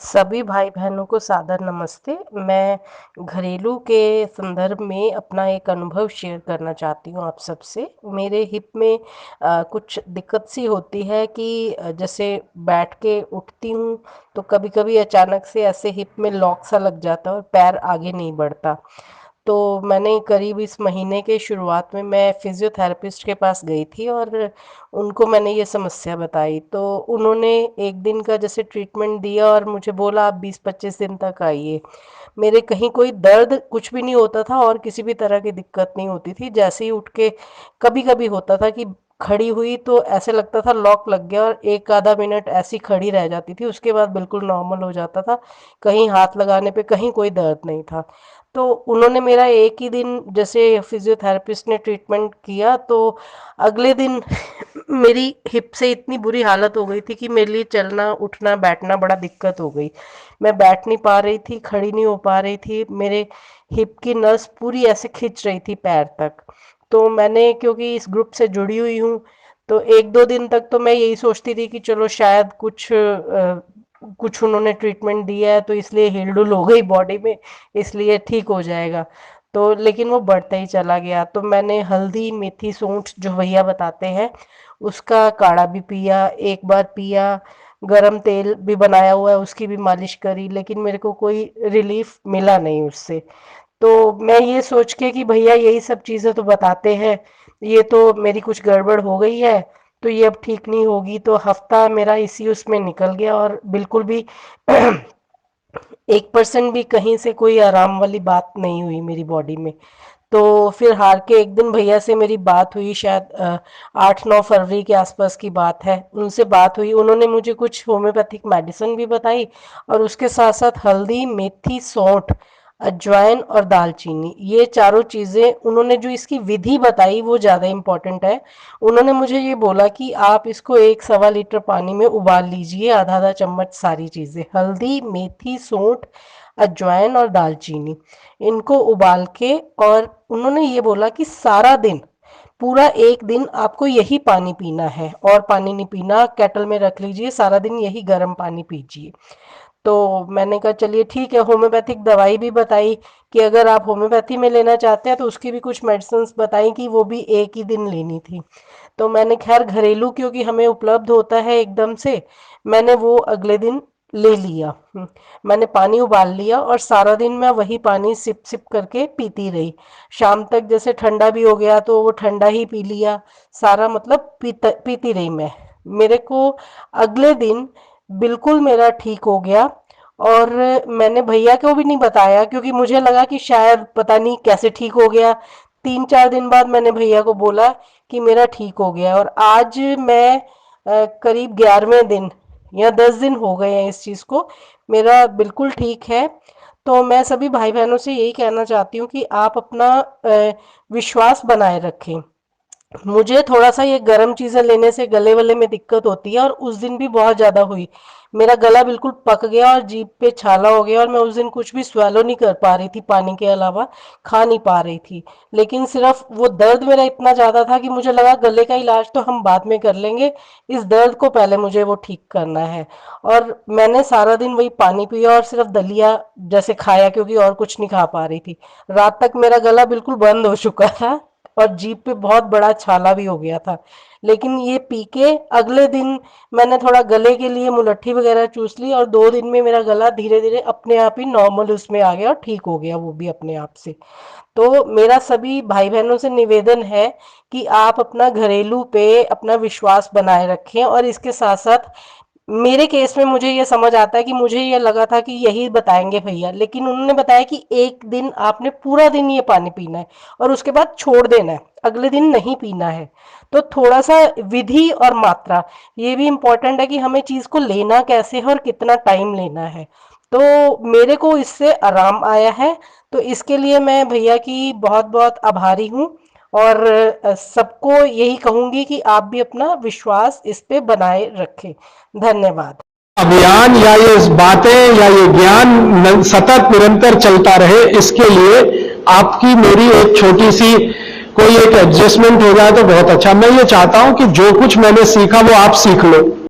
सभी भाई बहनों को सादर नमस्ते। मैं घरेलू के संदर्भ में अपना एक अनुभव शेयर करना चाहती हूँ आप सबसे। मेरे हिप में कुछ दिक्कत सी होती है कि जैसे बैठ के उठती हूँ तो कभी-कभी अचानक से ऐसे हिप में लॉक सा लग जाता है और पैर आगे नहीं बढ़ता। तो मैंने करीब इस महीने के शुरुआत में मैं फिजियोथेरेपिस्ट के पास गई थी और उनको मैंने ये समस्या बताई। तो उन्होंने एक दिन का जैसे ट्रीटमेंट दिया और मुझे बोला आप 20-25 दिन तक आइए। मेरे कहीं कोई दर्द कुछ भी नहीं होता था और किसी भी तरह की दिक्कत नहीं होती थी। जैसे ही उठ के कभी-कभी होता था कि खड़ी हुई तो ऐसे लगता था लॉक लग गया और 1 आधा मिनट ऐसी खड़ी रह जाती थी। उसके बाद बिल्कुल नॉर्मल हो जाता था। कहीं हाथ लगाने पे कहीं कोई दर्द नहीं था। तो उन्होंने मेरा एक ही दिन जैसे फिजियोथेरेपिस्ट ने ट्रीटमेंट किया तो अगले दिन मेरी हिप से इतनी बुरी हालत हो गई थी कि मेरे लिए चलना उठना बैठना बड़ा दिक्कत हो गई। मैं बैठ नहीं पा रही थी, खड़ी नहीं हो पा रही थी। मेरे हिप की नस पूरी ऐसे खिंच रही थी पैर तक। तो मैंने क्योंकि इस ग्रुप से जुड़ी हुई हूँ तो एक दो दिन तक तो मैं यही सोचती थी कि चलो शायद कुछ उन्होंने ट्रीटमेंट दिया है तो इसलिए हिलडुल हो गई बॉडी में, इसलिए ठीक हो जाएगा। तो लेकिन वो बढ़ता ही चला गया। तो मैंने हल्दी मेथी सूंठ जो भैया बताते हैं उसका काढ़ा भी पिया, एक बार पिया। गरम तेल भी बनाया हुआ है उसकी भी मालिश करी, लेकिन मेरे को कोई रिलीफ मिला नहीं उससे। तो मैं ये सोच के कि भैया यही सब चीजें तो बताते हैं, ये तो मेरी कुछ गड़बड़ हो गई है तो ये अब ठीक नहीं होगी। तो हफ्ता मेरा इसी उसमें निकल गया और बिल्कुल भी 1% भी कहीं से कोई आराम वाली बात नहीं हुई मेरी बॉडी में। तो फिर हार के एक दिन भैया से मेरी बात हुई, शायद 8-9 फरवरी के आसपास की बात है। उनसे बात हुई, उन्होंने मुझे कुछ होम्योपैथिक मेडिसिन भी बताई और उसके साथ साथ हल्दी मेथी सौंठ अजवाइन और दालचीनी, ये चारों चीज़ें उन्होंने जो इसकी विधि बताई वो ज़्यादा इम्पोर्टेंट है। उन्होंने मुझे ये बोला कि आप इसको 1 सवा लीटर पानी में उबाल लीजिए, आधा आधा चम्मच सारी चीज़ें हल्दी मेथी सौंठ अजवाइन और दालचीनी, इनको उबाल के। और उन्होंने ये बोला कि सारा दिन पूरा एक दिन आपको यही पानी पीना है और पानी नहीं पीना, केटल में रख लीजिए, सारा दिन यही गर्म पानी पीजिए। तो मैंने कहा चलिए ठीक है। होम्योपैथिक दवाई भी बताई कि अगर आप होम्योपैथी में लेना चाहते हैं तो उसकी भी कुछ मेडिसिन बताई कि वो भी एक ही दिन लेनी थी। तो मैंने खैर घरेलू क्योंकि हमें उपलब्ध होता है एकदम से, मैंने वो अगले दिन ले लिया। मैंने पानी उबाल लिया और सारा दिन मैं वही पानी सिप सिप करके पीती रही। शाम तक जैसे ठंडा भी हो गया तो वो ठंडा ही पी लिया, सारा मतलब पीती रही मैं। मेरे को अगले दिन बिल्कुल मेरा ठीक हो गया। और मैंने भैया को भी नहीं बताया क्योंकि मुझे लगा कि शायद पता नहीं कैसे ठीक हो गया। 3-4 दिन बाद मैंने भैया को बोला कि मेरा ठीक हो गया और आज मैं करीब 11वें दिन या 10 दिन हो गए हैं इस चीज़ को, मेरा बिल्कुल ठीक है। तो मैं सभी भाई बहनों से यही कहना चाहती हूँ कि आप अपना विश्वास बनाए रखें। मुझे थोड़ा-सा ये गरम चीज़ें लेने से गले-वले में दिक्कत होती है और उस दिन भी बहुत ज़्यादा हुई। मेरा गला बिल्कुल पक गया और जीभ पे छाला हो गया और मैं उस दिन कुछ भी स्वैलो नहीं कर पा रही थी, पानी के अलावा खा नहीं पा रही थी। लेकिन सिर्फ़ वो दर्द मेरा इतना ज़्यादा था कि मुझे लगा गले का इलाज तो हम बाद में कर लेंगे, इस दर्द को पहले मुझे वो ठीक करना है। और मैंने सारा दिन वही पानी पिया और सिर्फ़ दलिया जैसे खाया क्योंकि और कुछ नहीं खा पा रही थी। रात तक मेरा गला बिल्कुल बंद हो चुका था और जीभ पे बहुत बड़ा छाला भी हो गया था। लेकिन ये पी के अगले दिन मैंने थोड़ा गले के लिए मुलट्ठी वगैरह चूस ली और 2 दिन में मेरा गला धीरे धीरे अपने आप ही नॉर्मल उसमें आ गया और ठीक हो गया वो भी अपने आप से। तो मेरा सभी भाई बहनों से निवेदन है कि आप अपना घरेलू पे अपना विश्वास बनाए रखें। और इसके साथ साथ मेरे केस में मुझे ये समझ आता है कि मुझे ये लगा था कि यही बताएंगे भैया, लेकिन उन्होंने बताया कि एक दिन आपने पूरा दिन ये पानी पीना है और उसके बाद छोड़ देना है, अगले दिन नहीं पीना है। तो थोड़ा सा विधि और मात्रा ये भी इम्पोर्टेंट है कि हमें चीज को लेना कैसे है और कितना टाइम लेना है। तो मेरे को इससे आराम आया है। तो इसके लिए मैं भैया की बहुत बहुत आभारी हूँ और सबको यही कहूंगी कि आप भी अपना विश्वास इस पे बनाए रखें। धन्यवाद। अभियान या ये बातें या ये ज्ञान सतत निरंतर चलता रहे, इसके लिए आपकी मेरी एक छोटी सी कोई एक एडजस्टमेंट हो जाए तो बहुत अच्छा। मैं ये चाहता हूं कि जो कुछ मैंने सीखा वो आप सीख लो।